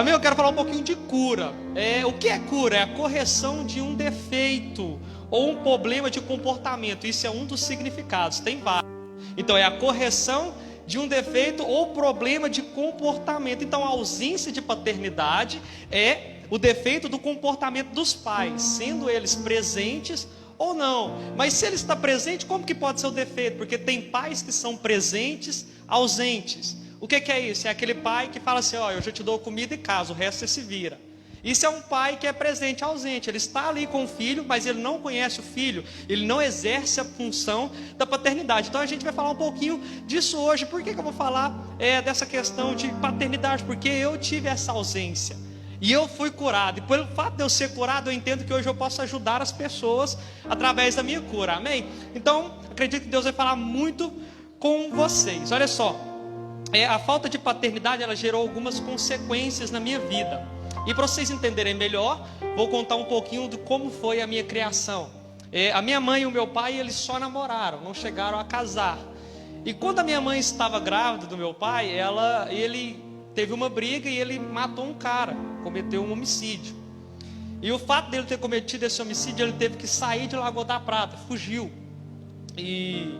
Amém? Eu quero falar um pouquinho de cura. O que é cura? É a correção de um defeito ou um problema de comportamento. Isso é um dos significados, tem vários. Então é a correção de um defeito ou problema de comportamento. Então a ausência de paternidade é o defeito do comportamento dos pais, sendo eles presentes ou não. Mas se ele está presente, como que pode ser o defeito? Porque tem pais que são presentes, ausentes. O que é isso? É aquele pai que fala assim: ó, eu já te dou comida e casa, o resto você se vira. Isso é um pai que é presente, ausente. Ele está ali com o filho, mas ele não conhece o filho. Ele não exerce a função da paternidade. Então a gente vai falar um pouquinho disso hoje. Por que eu vou falar dessa questão de paternidade? Porque eu tive essa ausência e eu fui curado. E pelo fato de eu ser curado, eu entendo que hoje eu posso ajudar as pessoas através da minha cura. Amém? Então acredito que Deus vai falar muito com vocês. Olha só, a falta de paternidade, ela gerou algumas consequências na minha vida. E para vocês entenderem melhor, vou contar um pouquinho de como foi a minha criação. A minha mãe e o meu pai, eles só namoraram, não chegaram a casar. E quando a minha mãe estava grávida do meu pai, ele teve uma briga e ele matou um cara, cometeu um homicídio. E o fato dele ter cometido esse homicídio, ele teve que sair de Lagoa da Prata, fugiu. E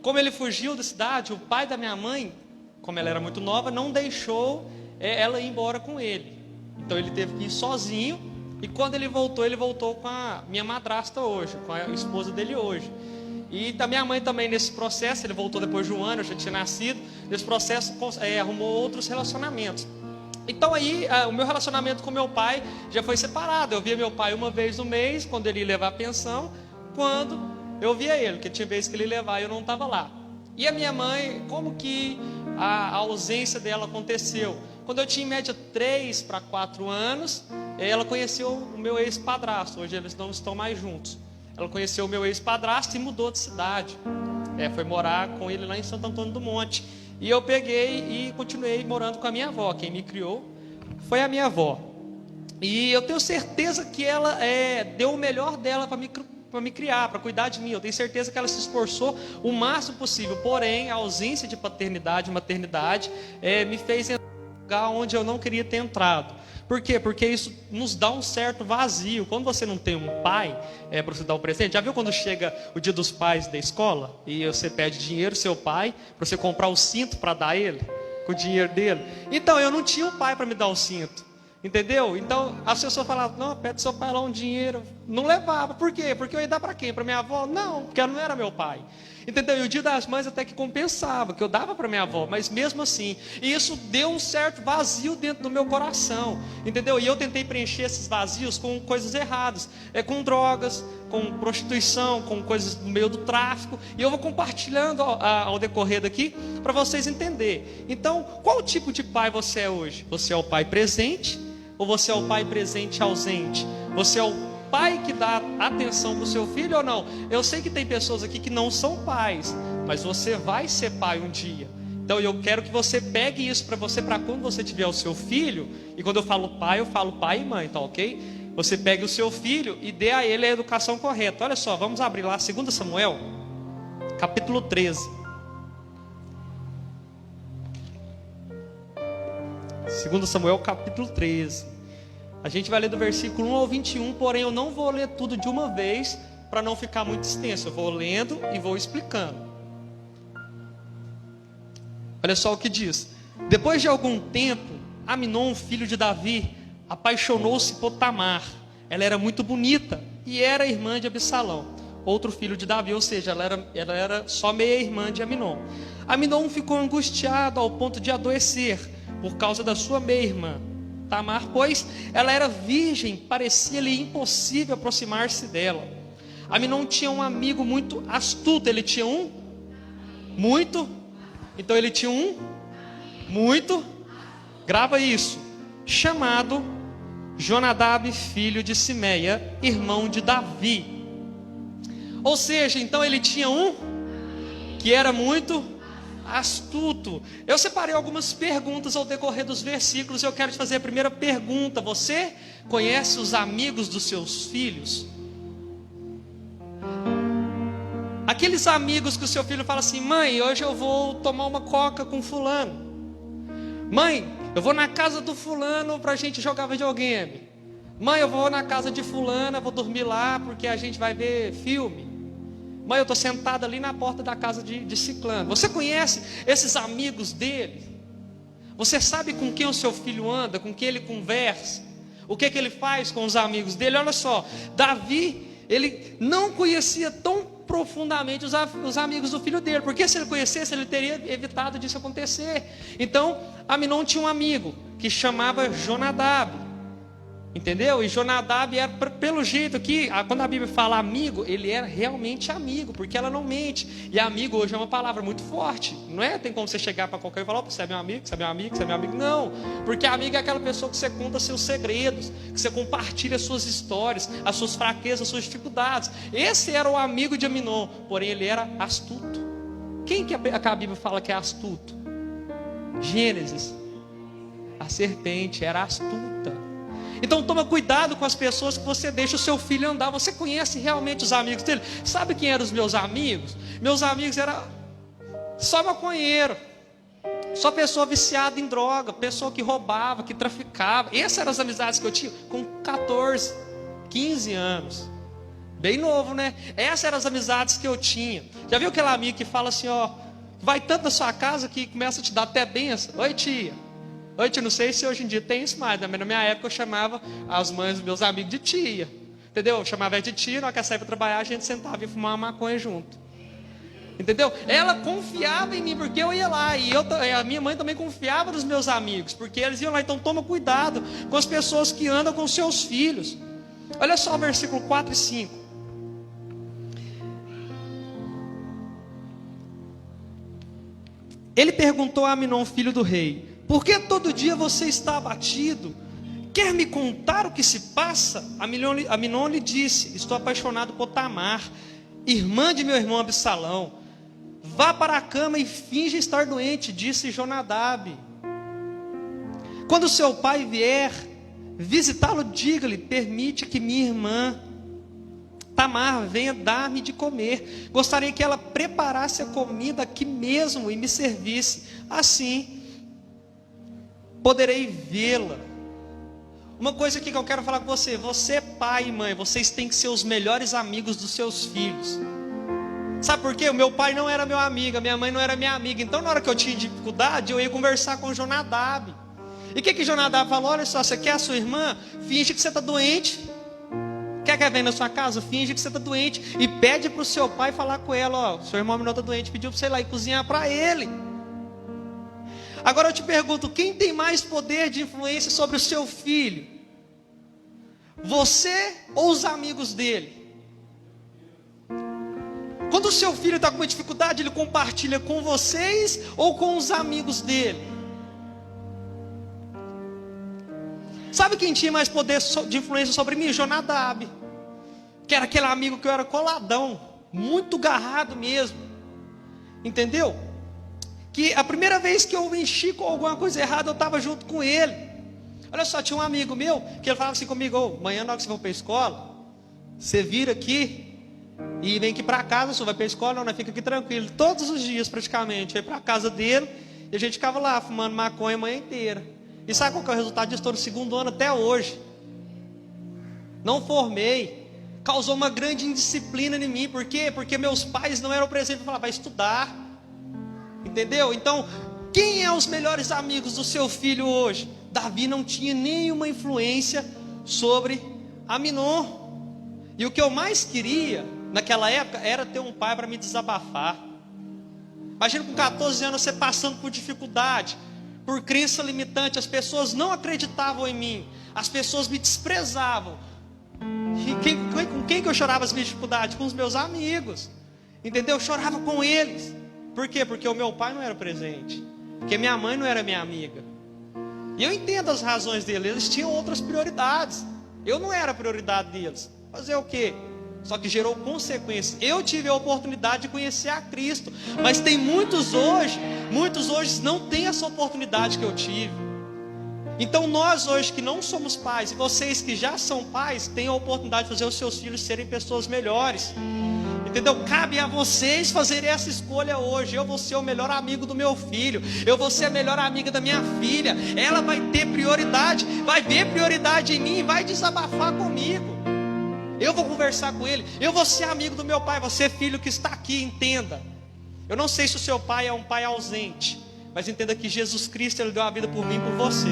como ele fugiu da cidade, o pai da minha mãe, como ela era muito nova, não deixou ela ir embora com ele. Então ele teve que ir sozinho. E quando ele voltou com a minha madrasta hoje, com a esposa dele hoje. E da minha mãe também nesse processo, ele voltou depois de um ano, eu já tinha nascido. Nesse processo arrumou outros relacionamentos. Então aí o meu relacionamento com meu pai já foi separado. Eu via meu pai uma vez no mês, quando ele ia levar a pensão. Quando eu via ele, porque tinha vezes que ele ia levar e eu não estava lá. E a minha mãe, como que a ausência dela aconteceu? Quando eu tinha em média 3 para 4 anos, ela conheceu o meu ex-padrasto. Hoje eles não estão mais juntos. Ela conheceu o meu ex-padrasto e mudou de cidade. Foi morar com ele lá em Santo Antônio do Monte. E eu peguei e continuei morando com a minha avó. Quem me criou foi a minha avó. E eu tenho certeza que ela deu o melhor dela para me criar, para cuidar de mim. Eu tenho certeza que ela se esforçou o máximo possível. Porém, a ausência de paternidade e maternidade me fez entrar em um lugar onde eu não queria ter entrado. Por quê? Porque isso nos dá um certo vazio. Quando você não tem um pai para você dar um presente, já viu quando chega o dia dos pais da escola e você pede dinheiro ao seu pai para você comprar o cinto para dar a ele, com o dinheiro dele? Então eu não tinha um pai para me dar o cinto. Entendeu? Então as pessoas falavam: não, pede seu pai lá um dinheiro. Não levava. Por quê? Porque eu ia dar para quem? Para minha avó? Não, porque ela não era meu pai. Entendeu? E o dia das mães até que compensava, que eu dava para minha avó, mas mesmo assim, e isso deu um certo vazio dentro do meu coração. Entendeu? E eu tentei preencher esses vazios com coisas erradas, com drogas, com prostituição, com coisas no meio do tráfico. E eu vou compartilhando ao decorrer daqui para vocês entenderem. Então, qual tipo de pai você é hoje? Você é o pai presente? Ou você é o pai presente ausente? Você é o pai que dá atenção para o seu filho ou não? Eu sei que tem pessoas aqui que não são pais, mas você vai ser pai um dia. Então eu quero que você pegue isso para você, para quando você tiver o seu filho. E quando eu falo pai e mãe, tá ok? Você pegue o seu filho e dê a ele a educação correta. Olha só, vamos abrir lá 2 Samuel, capítulo 13. 2 Samuel capítulo 13. A gente vai ler do versículo 1 ao 21, porém eu não vou ler tudo de uma vez para não ficar muito extenso. Eu vou lendo e vou explicando. Olha só o que diz. Depois de algum tempo, Aminon, filho de Davi, apaixonou-se por Tamar. Ela era muito bonita e era irmã de Absalão, outro filho de Davi, ou seja, ela era só meia-irmã de Aminon. Aminon ficou angustiado ao ponto de adoecer por causa da sua meia-irmã Tamar, pois ela era virgem, parecia-lhe impossível aproximar-se dela. Aminon tinha um amigo muito astuto. Ele tinha um muito, então ele tinha um muito, grava isso, chamado Jonadab, filho de Simeia, irmão de Davi. Ou seja, então ele tinha um que era muito astuto. Eu separei algumas perguntas ao decorrer dos versículos. Eu quero te fazer a primeira pergunta. Você conhece os amigos dos seus filhos? Aqueles amigos que o seu filho fala assim: mãe, hoje eu vou tomar uma coca com fulano. Mãe, Eu vou na casa do fulano para a gente jogar videogame. Mãe, eu vou na casa de fulana, vou dormir lá porque a gente vai ver filme. Mãe, eu estou sentado ali na porta da casa de ciclano. Você conhece esses amigos dele? Você sabe com quem o seu filho anda, com quem ele conversa? O que ele faz com os amigos dele? Olha só, Davi, ele não conhecia tão profundamente os amigos do filho dele, porque se ele conhecesse, ele teria evitado disso acontecer. Então, Aminon tinha um amigo que chamava Jonadab. Entendeu? E Jonadab era, pelo jeito que, quando a Bíblia fala amigo, ele era realmente amigo, porque ela não mente. E amigo hoje é uma palavra muito forte, não é? Tem como você chegar para qualquer um e falar: você é meu amigo, você é meu amigo, você é meu amigo. Não, porque amigo é aquela pessoa que você conta seus segredos, que você compartilha suas histórias, as suas fraquezas, as suas dificuldades. Esse era o amigo de Aminon, porém ele era astuto. Quem que a Bíblia fala que é astuto? Gênesis. A serpente era astuta. Então toma cuidado com as pessoas que você deixa o seu filho andar. Você conhece realmente os amigos dele? Sabe quem eram os meus amigos? Meus amigos eram só maconheiro, só pessoa viciada em droga, pessoa que roubava, que traficava. Essas eram as amizades que eu tinha com 14, 15 anos. Bem novo, né? Essas eram as amizades que eu tinha. Já viu aquele amigo que fala assim, ó, vai tanto na sua casa que começa a te dar até benção? Oi, tia. Oi, tia, não sei se hoje em dia tem isso mais, né? Mas na minha época eu chamava as mães dos meus amigos de tia. Entendeu? Eu chamava ela de tia, na hora que ela saía para trabalhar, a gente sentava e fumava uma maconha junto. Entendeu? Ela confiava em mim porque eu ia lá. E a minha mãe também confiava nos meus amigos, porque eles iam lá. Então toma cuidado com as pessoas que andam com seus filhos. Olha só o versículo 4 e 5. Ele perguntou a Aminon, filho do rei: por que todo dia você está abatido? Quer me contar o que se passa? Aminon lhe disse: estou apaixonado por Tamar, irmã de meu irmão Absalão. Vá para a cama e finja estar doente, disse Jonadab. Quando seu pai vier visitá-lo, diga-lhe: permite que minha irmã Tamar venha dar-me de comer. Gostaria que ela preparasse a comida aqui mesmo e me servisse. Assim poderei vê-la. Uma coisa aqui que eu quero falar com você: você, pai e mãe, vocês têm que ser os melhores amigos dos seus filhos. Sabe por quê? O meu pai não era meu amigo, a minha mãe não era minha amiga. Então na hora que eu tinha dificuldade, eu ia conversar com Jonadab. E o que Jonadab falou? Olha só, você quer a sua irmã? Finge que você está doente. Quer que ela venha na sua casa? Finge que você está doente. E pede para o seu pai falar com ela: ó, seu irmão menor está doente, pediu para você ir lá e cozinhar para ele. Agora eu te pergunto: quem tem mais poder de influência sobre o seu filho? Você ou os amigos dele? Quando o seu filho está com uma dificuldade, ele compartilha com vocês ou com os amigos dele? Sabe quem tinha mais poder de influência sobre mim? Jonadab, que era aquele amigo que eu era coladão, muito garrado mesmo. Entendeu? Que a primeira vez que eu me enchi com alguma coisa errada, eu estava junto com ele. Olha só, tinha um amigo meu que ele falava assim comigo: ô, amanhã na hora que você for para a escola, você vira aqui e vem aqui para casa. Você vai para a escola, não, fica aqui tranquilo. Todos os dias praticamente, eu ia para a casa dele e a gente ficava lá fumando maconha a manhã inteira. E sabe qual que é o resultado disso? Estou no 2º ano até hoje. Não formei. Causou uma grande indisciplina em mim. Por quê? Porque meus pais não eram presentes para falar: vai estudar. Entendeu? Então, quem é os melhores amigos do seu filho hoje? Davi não tinha nenhuma influência sobre Aminon. E o que eu mais queria naquela época era ter um pai para me desabafar. Imagina com 14 anos você passando por dificuldade, por crença limitante. As pessoas não acreditavam em mim, as pessoas me desprezavam. E com quem que eu chorava as minhas dificuldades? Com os meus amigos. Entendeu? Eu chorava com eles. Por quê? Porque o meu pai não era presente, porque minha mãe não era minha amiga. E eu entendo as razões deles. Eles tinham outras prioridades. Eu não era a prioridade deles. Fazer o quê? Só que gerou consequências. Eu tive a oportunidade de conhecer a Cristo, mas tem muitos hoje não têm essa oportunidade que eu tive. Então nós hoje que não somos pais, e vocês que já são pais, têm a oportunidade de fazer os seus filhos serem pessoas melhores. Entendeu? Cabe a vocês fazerem essa escolha hoje. Eu vou ser o melhor amigo do meu filho, eu vou ser a melhor amiga da minha filha. Ela vai ter prioridade, vai ver prioridade em mim, vai desabafar comigo. Eu vou conversar com ele, eu vou ser amigo do meu pai. Você, filho que está aqui, entenda. Eu não sei se o seu pai é um pai ausente, mas entenda que Jesus Cristo, Ele deu a vida por mim e por você.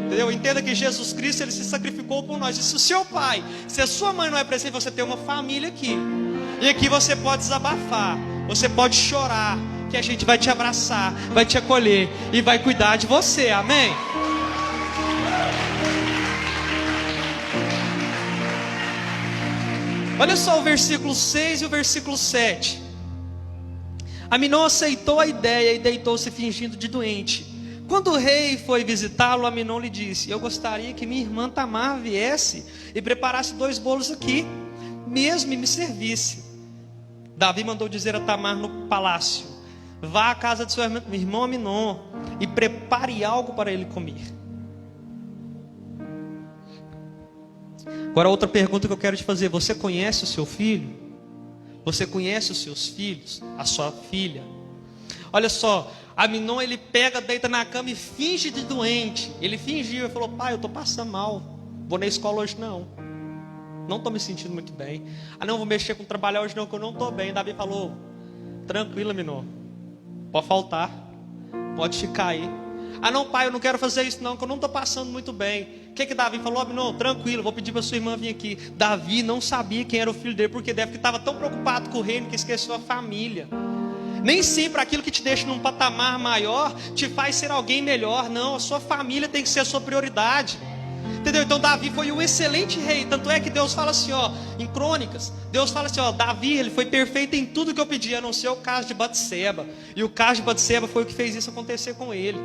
Entendeu? Entenda que Jesus Cristo, Ele se sacrificou por nós. E se o seu pai, se a sua mãe não é presente, você tem uma família aqui. E aqui você pode desabafar, você pode chorar, que a gente vai te abraçar, vai te acolher e vai cuidar de você, amém? Olha só o versículo 6 e o versículo 7. Aminon aceitou a ideia e deitou-se fingindo de doente. Quando o rei foi visitá-lo, Aminon lhe disse: eu gostaria que minha irmã Tamar viesse e preparasse 2 bolos aqui, mesmo e me servisse. Davi mandou dizer a Tamar no palácio: vá à casa de seu irmão Aminon e prepare algo para ele comer. Agora outra pergunta que eu quero te fazer: você conhece o seu filho? Você conhece os seus filhos? A sua filha? Olha só, Aminon, ele pega, deita na cama e finge de doente. Ele fingiu e falou: pai, eu estou passando mal, vou na escola hoje não estou me sentindo muito bem. Não vou mexer com trabalhar hoje não, que eu não estou bem. Davi falou: tranquilo, Aminon, pode faltar, pode ficar aí. Não, pai, eu não quero fazer isso não, que eu não estou passando muito bem. O que Davi falou? Aminon, tranquilo, vou pedir para sua irmã vir aqui. Davi não sabia quem era o filho dele, porque deve que estava tão preocupado com o reino que esqueceu a família. Nem sempre aquilo que te deixa num patamar maior te faz ser alguém melhor. Não, a sua família tem que ser a sua prioridade. Entendeu? Então Davi foi um excelente rei. Tanto é que Deus fala assim, em Crônicas, Deus fala assim, Davi, ele foi perfeito em tudo que eu pedi, a não ser o caso de Batseba. E o caso de Batseba foi o que fez isso acontecer com ele.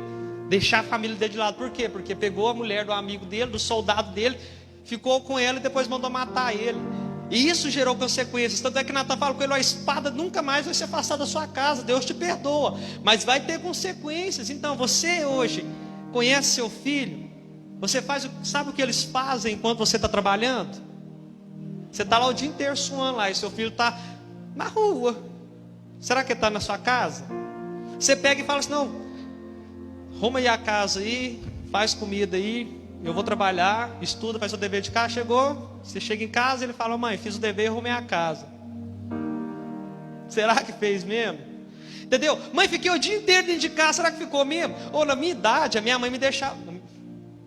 Deixar a família dele de lado. Por quê? Porque pegou a mulher do amigo dele, do soldado dele, ficou com ela e depois mandou matar ele. E isso gerou consequências. Tanto é que Natan fala com ele: a espada nunca mais vai se afastar da sua casa. Deus te perdoa, mas vai ter consequências. Então você hoje conhece seu filho? Você sabe o que eles fazem enquanto você está trabalhando? Você está lá o dia inteiro suando lá, e seu filho está na rua. Será que ele está na sua casa? Você pega e fala assim: não, arruma aí a casa aí, faz comida aí, eu vou trabalhar, estuda, faz seu dever de casa. Chegou, você chega em casa e ele fala: mãe, fiz o dever, arrumei a casa. Será que fez mesmo? Entendeu? Mãe, fiquei o dia inteiro dentro de casa, será que ficou mesmo? Ou na minha idade, a minha mãe me deixava.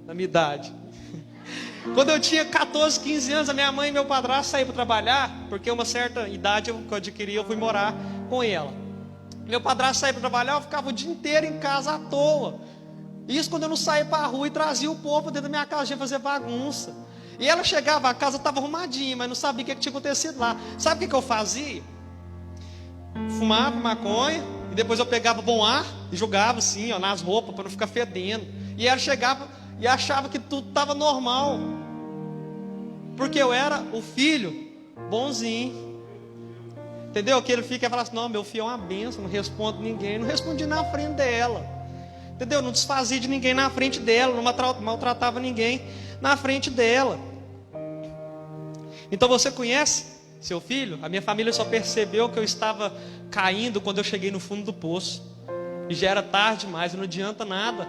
Na minha idade, quando eu tinha 14, 15 anos, a minha mãe e meu padrasto saíram para trabalhar, porque uma certa idade que eu adquiri, eu fui morar com ela. Meu padrasto saía para trabalhar, eu ficava o dia inteiro em casa à toa. Isso quando eu não saía para a rua e trazia o povo dentro da minha casa, ia fazer bagunça. E ela chegava, a casa estava arrumadinha, mas não sabia o que tinha acontecido lá. Sabe o que eu fazia? Fumava maconha, e depois eu pegava bom ar e jogava assim, nas roupas, para não ficar fedendo. E ela chegava e achava que tudo estava normal, porque eu era o filho bonzinho. Entendeu? Que ele fica e fala assim: não, meu filho é uma benção, não respondo ninguém. Não respondi na frente dela. Entendeu? Não desfazia de ninguém na frente dela, não maltratava ninguém na frente dela. Então você conhece seu filho? A minha família só percebeu que eu estava caindo quando eu cheguei no fundo do poço. E já era tarde demais, não adianta nada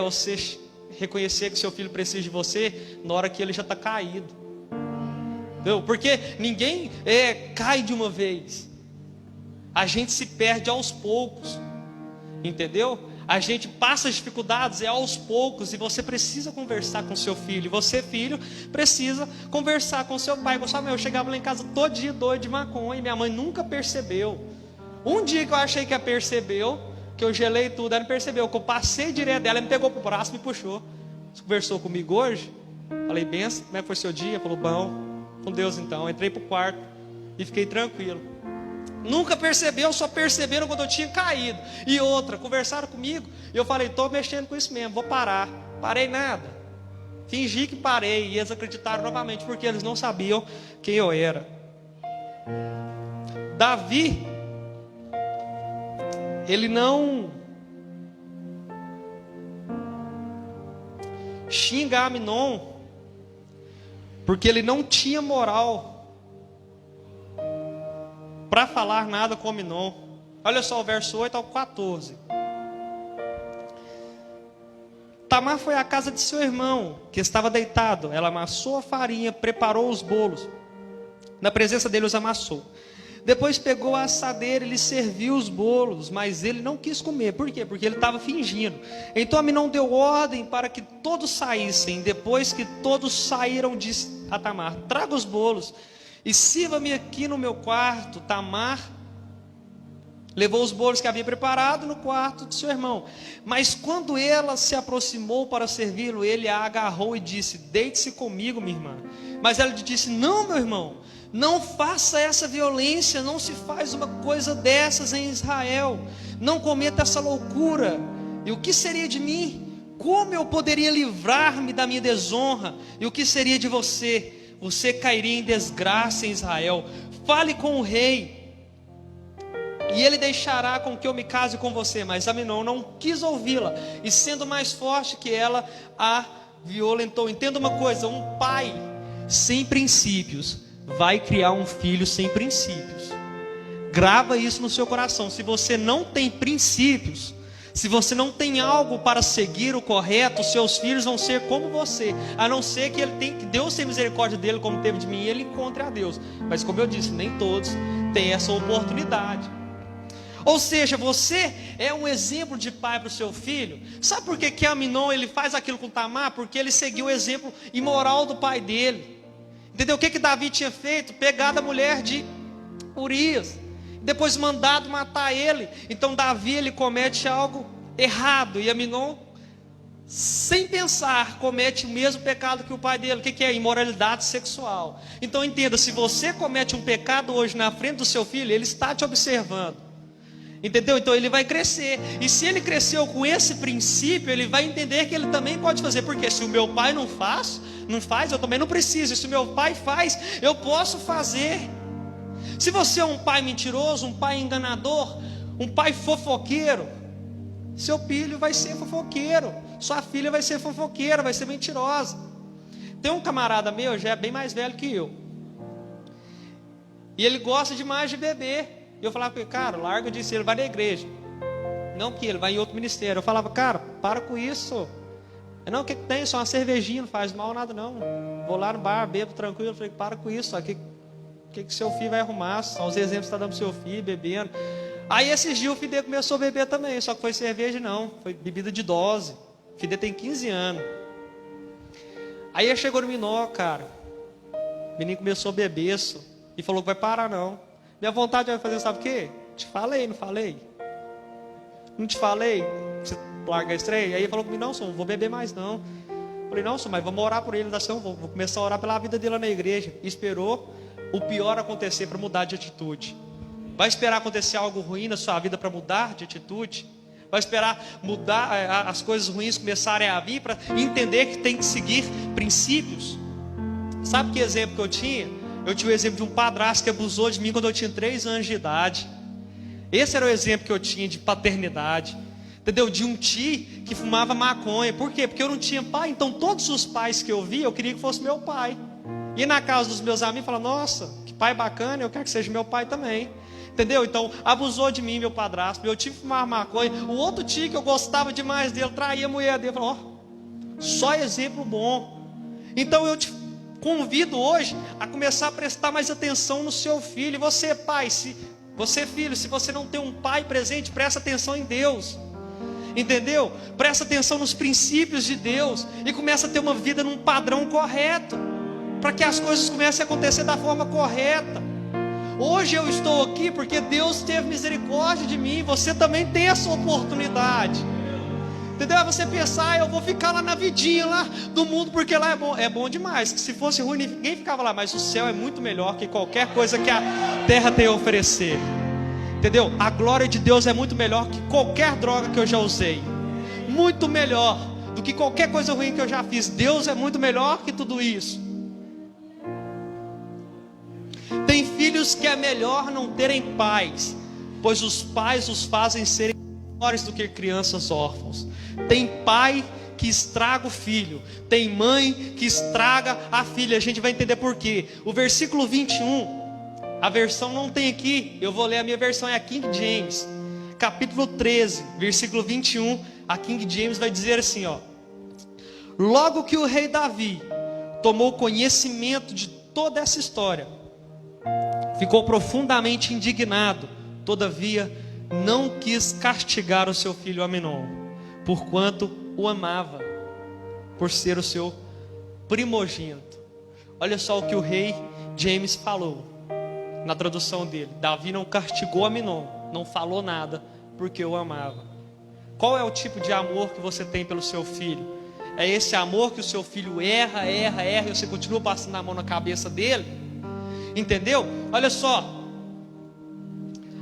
você reconhecer que seu filho precisa de você na hora que ele já está caído. Entendeu? Porque ninguém cai de uma vez. A gente se perde aos poucos. Entendeu? A gente passa as dificuldades aos poucos. E você precisa conversar com seu filho. E você, filho, precisa conversar com seu pai. Eu chegava lá em casa todo dia doido de maconha, e minha mãe nunca percebeu. Um dia que eu achei que ela percebeu, que eu gelei tudo, ela não percebeu, que eu passei direto dela, ela me pegou pro braço e me puxou. Você conversou comigo hoje? Falei: benção, como é que foi seu dia? Falou: bom, com Deus então. Eu entrei pro quarto e fiquei tranquilo. Nunca percebeu, só perceberam quando eu tinha caído. E outra, conversaram comigo e eu falei: estou mexendo com isso mesmo, vou parar. Parei nada, fingi que parei, e eles acreditaram novamente, porque eles não sabiam quem eu era. Davi, ele não xinga Aminon, porque ele não tinha moral. para falar nada com Aminon. Olha só o verso 8 ao 14. Tamar foi à casa de seu irmão, que estava deitado. Ela amassou a farinha, preparou os bolos. Na presença dele os amassou. Depois pegou a assadeira e lhe serviu os bolos, mas ele não quis comer. Por quê? Porque ele estava fingindo. Então Aminon deu ordem para que todos saíssem. Depois que todos saíram, disse a Tamar: traga os bolos e sirva-me aqui no meu quarto. Tamar levou os bolos que havia preparado no quarto de seu irmão. Mas quando ela se aproximou para servi-lo, ele a agarrou e disse: deite-se comigo, minha irmã. Mas ela lhe disse: não, meu irmão, não faça essa violência. Não se faz uma coisa dessas em Israel. Não cometa essa loucura. E o que seria de mim? Como eu poderia livrar-me da minha desonra? E o que seria de você? Você cairia em desgraça em Israel. Fale com o rei, e ele deixará com que eu me case com você. Mas Aminon não quis ouvi-la, e sendo mais forte que ela, a violentou. Entenda uma coisa: um pai sem princípios vai criar um filho sem princípios. Grava isso no seu coração. Se você não tem princípios, se você não tem algo para seguir o correto, seus filhos vão ser como você. A não ser que Deus tenha misericórdia dele, como teve de mim, e ele encontre a Deus. Mas como eu disse, nem todos têm essa oportunidade. Ou seja, você é um exemplo de pai para o seu filho. Sabe por que Aminon ele faz aquilo com Tamar? Porque ele seguiu o exemplo imoral do pai dele. Entendeu? O que Davi tinha feito? Pegado a mulher de Urias, depois mandado matar ele. Então Davi ele comete algo errado, e Aminon, sem pensar, comete o mesmo pecado que o pai dele. O que é? Imoralidade sexual. Então entenda: se você comete um pecado hoje na frente do seu filho, ele está te observando. Entendeu? Então ele vai crescer. E se ele cresceu com esse princípio, ele vai entender que ele também pode fazer. Porque se o meu pai não faz, eu também não preciso. E se o meu pai faz, eu posso fazer. Se você é um pai mentiroso, um pai enganador, um pai fofoqueiro, seu filho vai ser fofoqueiro, sua filha vai ser fofoqueira, vai ser mentirosa. Tem um camarada meu, já é bem mais velho que eu, e ele gosta demais de beber. E eu falava com ele: cara, larga disso. Ele vai na igreja. Não, que ele vai em outro ministério. Eu falava: cara, para com isso. Não, o que tem? Só uma cervejinha, não faz mal nada não. Vou lá no bar, bebo tranquilo. Eu falei: para com isso. O que seu filho vai arrumar? São os exemplos que você está dando pro seu filho, bebendo. Aí esses dias o filho dele começou a beber também. Só que foi cerveja não, foi bebida de dose. O filho dele tem 15 anos. Aí ele chegou no Minó, cara. O menino começou a beber e falou que vai parar não. Minha vontade é fazer, sabe o quê? Te falei, não falei? Não te falei? Você larga esse trem? Aí ele falou comigo: não, senhor, não vou beber mais não. Eu falei: não, senhor, mas vamos orar por ele. Vou começar a orar pela vida dele lá na igreja. E esperou o pior acontecer para mudar de atitude. Vai esperar acontecer algo ruim na sua vida para mudar de atitude? Vai esperar mudar, as coisas ruins começarem a vir, para entender que tem que seguir princípios? Sabe que exemplo que eu tinha? Eu tinha o exemplo de um padrasto que abusou de mim quando eu tinha 3 anos de idade. Esse era o exemplo que eu tinha de paternidade. Entendeu? De um tio que fumava maconha. Por quê? Porque eu não tinha pai. Então todos os pais que eu via, eu queria que fosse meu pai. E na casa dos meus amigos, falava: nossa, que pai bacana, eu quero que seja meu pai também. Entendeu? Então abusou de mim meu padrasto. Meu tio fumava maconha. O outro tio que eu gostava demais dele, traía a mulher dele. Falava: ó, só exemplo bom. Então eu te convido hoje a começar a prestar mais atenção no seu filho. E você, pai, você, filho, se você não tem um pai presente, presta atenção em Deus. Entendeu? Presta atenção nos princípios de Deus e começa a ter uma vida num padrão correto, para que as coisas comecem a acontecer da forma correta. Hoje eu estou aqui porque Deus teve misericórdia de mim. Você também tem essa oportunidade. Entendeu? É você pensar: eu vou ficar lá na vidinha lá do mundo, porque lá é bom. É bom demais, que se fosse ruim ninguém ficava lá. Mas o céu é muito melhor que qualquer coisa que a terra tem a oferecer. Entendeu? A glória de Deus é muito melhor que qualquer droga que eu já usei. Muito melhor do que qualquer coisa ruim que eu já fiz. Deus é muito melhor que tudo isso. Tem filhos que é melhor não terem pais, pois os pais os fazem serem melhores do que crianças órfãos. Tem pai que estraga o filho, tem mãe que estraga a filha. A gente vai entender por quê. O versículo 21 A versão não tem aqui, eu vou ler a minha versão, é a King James. Capítulo 13, versículo 21, a King James vai dizer assim, ó: logo que o rei Davi tomou conhecimento de toda essa história, ficou profundamente indignado, todavia não quis castigar o seu filho Aminon, porquanto o amava, por ser o seu primogênito. Olha só o que o rei James falou na tradução dele: Davi não castigou Aminon, não falou nada, porque o amava. Qual é o tipo de amor que você tem pelo seu filho? É esse amor que o seu filho erra, e você continua passando a mão na cabeça dele? Entendeu? Olha só,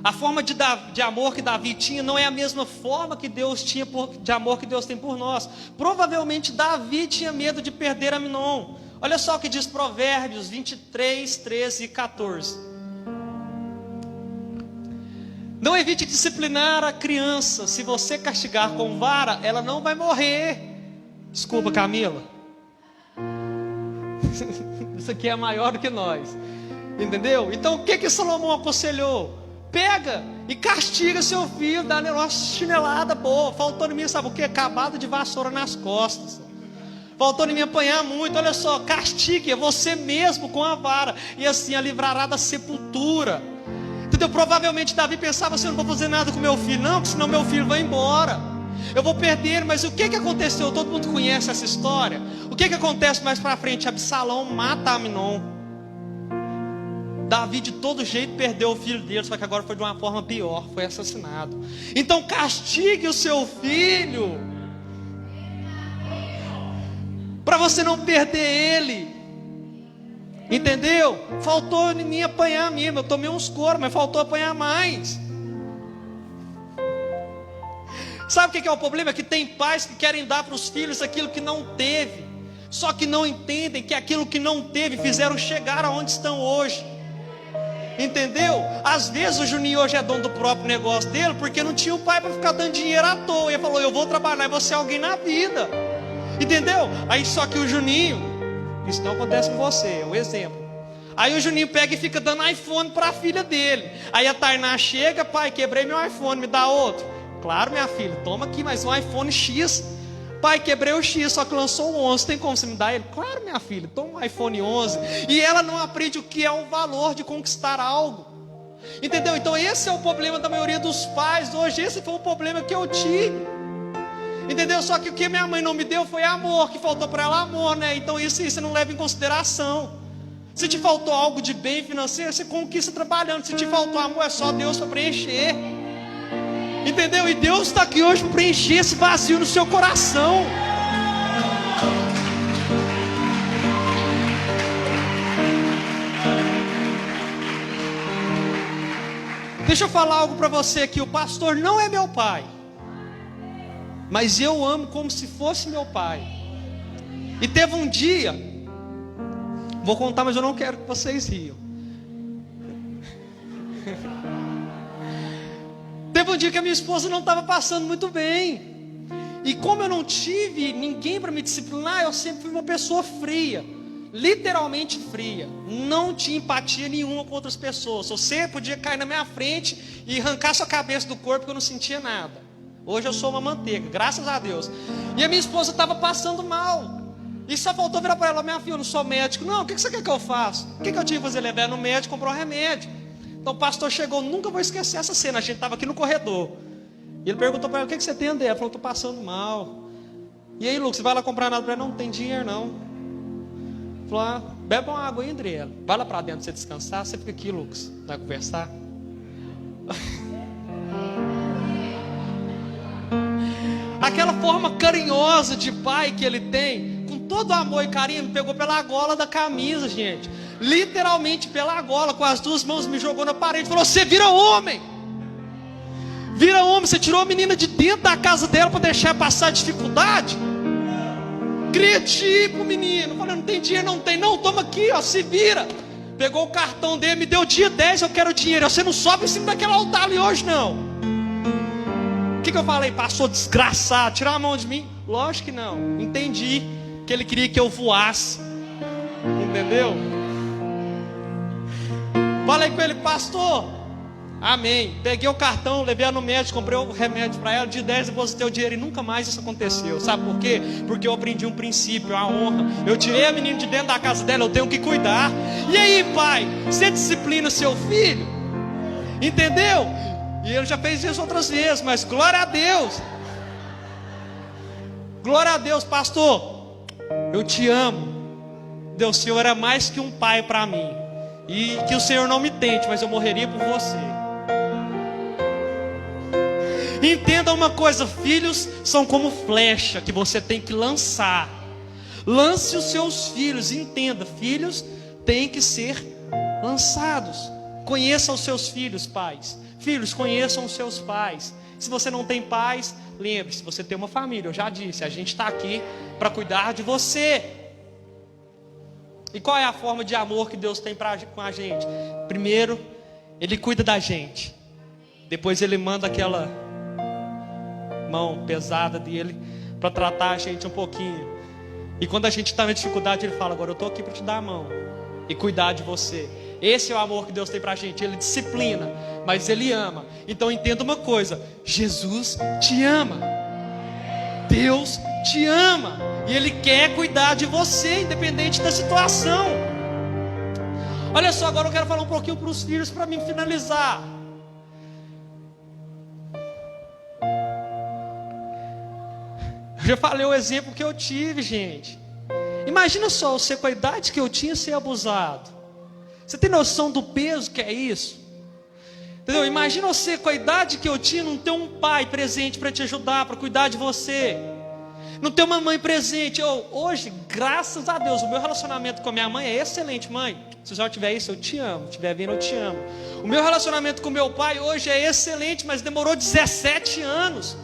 a forma de amor que Davi tinha não é a mesma forma que Deus tinha de amor que Deus tem por nós. Provavelmente Davi tinha medo de perder Aminon. Olha só o que diz Provérbios 23, 13 e 14. Não evite disciplinar a criança. Se você castigar com vara, ela não vai morrer. Desculpa, Camila. Isso aqui é maior do que nós. Entendeu? Então o que Salomão aconselhou? Pega e castiga seu filho, dá uma chinelada boa. Faltou em mim, sabe o que? Acabado de vassoura nas costas. Faltou em mim apanhar muito. Olha só, castigue você mesmo com a vara, e assim a livrará da sepultura. Entendeu? Provavelmente Davi pensava assim: eu não vou fazer nada com meu filho, não, porque senão meu filho vai embora, eu vou perder. Mas o que aconteceu? Todo mundo conhece essa história. O que acontece mais para frente? Absalão mata Aminon. Davi de todo jeito perdeu o filho dele, só que agora foi de uma forma pior, foi assassinado. Então castigue o seu filho, para você não perder ele. Entendeu? Faltou em mim apanhar mesmo. Eu tomei uns coros, mas faltou apanhar mais. Sabe o que é o problema? É que tem pais que querem dar para os filhos aquilo que não teve, só que não entendem que aquilo que não teve fizeram chegar aonde estão hoje. Entendeu? Às vezes o Juninho hoje é dono do próprio negócio dele, porque não tinha o pai para ficar dando dinheiro à toa. E ele falou: eu vou trabalhar e vou ser alguém na vida. Entendeu? Aí só que o Juninho, isso não acontece com você, é um exemplo. Aí o Juninho pega e fica dando iPhone para a filha dele. Aí a Tainá chega: pai, quebrei meu iPhone, me dá outro. Claro, minha filha, toma aqui mais um iPhone X. Pai, quebrei o X, só que lançou o 11, tem como você me dar ele? Claro, minha filha, toma um iPhone 11. E ela não aprende o que é o valor de conquistar algo. Entendeu? Então esse é o problema da maioria dos pais hoje. Esse foi o problema que eu tive. Entendeu? Só que o que minha mãe não me deu foi amor, que faltou para ela amor, né? Então isso você não leva em consideração. Se te faltou algo de bem financeiro, você conquista trabalhando. Se te faltou amor, é só Deus para preencher. Entendeu? E Deus está aqui hoje para preencher esse vazio no seu coração. Deixa eu falar algo para você aqui. O pastor não é meu pai, mas eu amo como se fosse meu pai. E teve um dia, vou contar, mas eu não quero que vocês riam. Teve um dia que a minha esposa não estava passando muito bem. E como eu não tive ninguém para me disciplinar, eu sempre fui uma pessoa fria. Literalmente fria. Não tinha empatia nenhuma com outras pessoas. Você podia cair na minha frente e arrancar sua cabeça do corpo, que eu não sentia nada. Hoje eu sou uma manteiga, graças a Deus. E a minha esposa estava passando mal. E só faltou virar para ela: minha filha, eu não sou médico. Não, o que você quer que eu faça? O que eu tinha que fazer? Levar no médico, comprar um remédio. Então o pastor chegou, nunca vou esquecer essa cena. A gente estava aqui no corredor. E ele perguntou para ela: o que você tem, André? Ela falou: estou passando mal. E aí, Lucas, você vai lá comprar nada para ela? Não tem dinheiro não. Ele falou: ah, bebe uma água aí, André. Vai lá para dentro para você descansar. Você fica aqui, Lucas, vai conversar. Aquela forma carinhosa de pai que ele tem, com todo amor e carinho, me pegou pela gola da camisa, gente. Literalmente pela gola, com as duas mãos me jogou na parede. Falou: você vira homem. Vira homem. Você tirou a menina de dentro da casa dela para deixar passar dificuldade? Critico o menino. Falei: não tem dinheiro, não tem. Não, toma aqui, ó, se vira. Pegou o cartão dele, me deu dia 10, eu quero dinheiro. Você não sobe em cima daquele altar ali hoje, não. O que eu falei? Passou desgraçado, tirar a mão de mim? Lógico que não. Entendi que ele queria que eu voasse. Entendeu? Falei com ele: pastor, amém. Peguei o cartão, levei ela no médico, comprei o remédio para ela, de 10 depositei o dinheiro e nunca mais isso aconteceu. Sabe por quê? Porque eu aprendi um princípio, a honra. Eu tirei a menina de dentro da casa dela, eu tenho que cuidar. E aí, pai, você disciplina o seu filho? Entendeu? E ele já fez isso outras vezes, mas glória a Deus. Glória a Deus, pastor. Eu te amo. Deus, o Senhor é mais que um pai para mim. E que o Senhor não me tente, mas eu morreria por você. Entenda uma coisa: filhos são como flecha que você tem que lançar. Lance os seus filhos. Entenda, filhos têm que ser lançados. Conheça os seus filhos, pais. Filhos, conheçam os seus pais. Se você não tem pais, lembre-se, você tem uma família. Eu já disse, a gente está aqui para cuidar de você. E qual é a forma de amor que Deus tem com a gente? Primeiro, Ele cuida da gente. Depois Ele manda aquela mão pesada dele para tratar a gente um pouquinho. E quando a gente está na dificuldade, Ele fala: agora eu estou aqui para te dar a mão e cuidar de você. Esse é o amor que Deus tem para a gente. Ele disciplina, mas Ele ama. Então entenda uma coisa: Jesus te ama. Deus te ama. E Ele quer cuidar de você, independente da situação. Olha só, agora eu quero falar um pouquinho para os filhos, para mim finalizar. Eu já falei o exemplo que eu tive, gente. Imagina só, você com a idade que eu tinha ser abusado. Você tem noção do peso que é isso? Entendeu? Imagina você com a idade que eu tinha não ter um pai presente para te ajudar, para cuidar de você. Não ter uma mãe presente. Hoje, graças a Deus, o meu relacionamento com a minha mãe é excelente. Mãe, se já tiver isso, eu te amo. Se estiver vendo, eu te amo. O meu relacionamento com meu pai hoje é excelente, mas demorou 17 anos.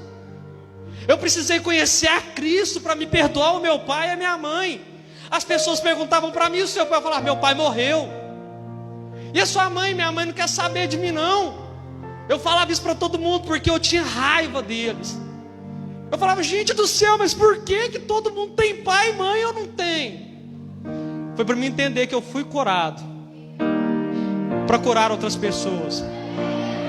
Eu precisei conhecer a Cristo para me perdoar o meu pai e a minha mãe. As pessoas perguntavam para mim, o seu pai? Eu falava: meu pai morreu. E a sua mãe? Minha mãe não quer saber de mim, não. Eu falava isso para todo mundo porque eu tinha raiva deles. Eu falava: gente do céu, mas por que todo mundo tem pai e mãe e eu não tenho? Foi para mim entender que eu fui curado para curar outras pessoas.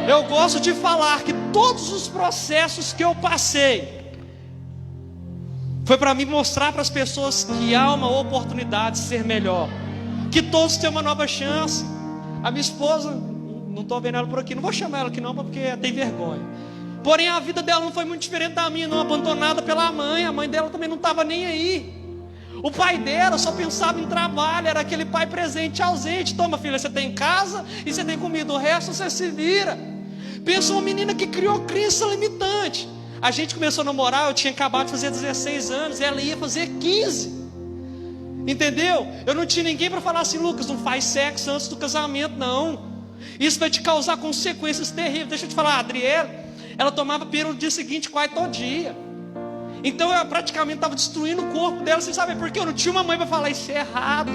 Eu gosto de falar que todos os processos que eu passei foi para mim mostrar para as pessoas que há uma oportunidade de ser melhor, que todos têm uma nova chance. A minha esposa, não estou vendo ela por aqui, não vou chamar ela aqui não, porque tem vergonha. Porém a vida dela não foi muito diferente da minha, não, abandonada pela mãe. A mãe dela também não estava nem aí. O pai dela só pensava em trabalho, era aquele pai presente, ausente. Toma, filha, você tem casa e você tem comida, o resto você se vira. Pensa uma menina que criou crença limitante. A gente começou a namorar, eu tinha acabado de fazer 16 anos, e ela ia fazer 15. Entendeu? Eu não tinha ninguém para falar assim: Lucas, não faz sexo antes do casamento, não. Isso vai te causar consequências terríveis. Deixa eu te falar, a Adriele, ela tomava pílula no dia seguinte, quase todo dia. Então eu praticamente estava destruindo o corpo dela. Você sabe por quê? Eu não tinha uma mãe para falar: isso é errado.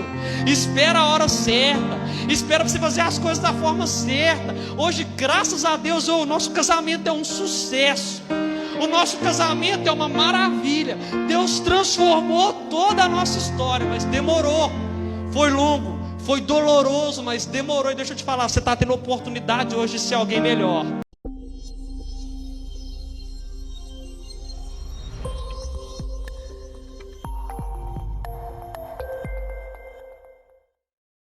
Espera a hora certa. Espera para você fazer as coisas da forma certa. Hoje, graças a Deus, o nosso casamento é um sucesso. O nosso casamento é uma maravilha. Deus transformou toda a nossa história, mas demorou. Foi longo, foi doloroso, mas demorou. E deixa eu te falar, você está tendo a oportunidade hoje de ser alguém melhor.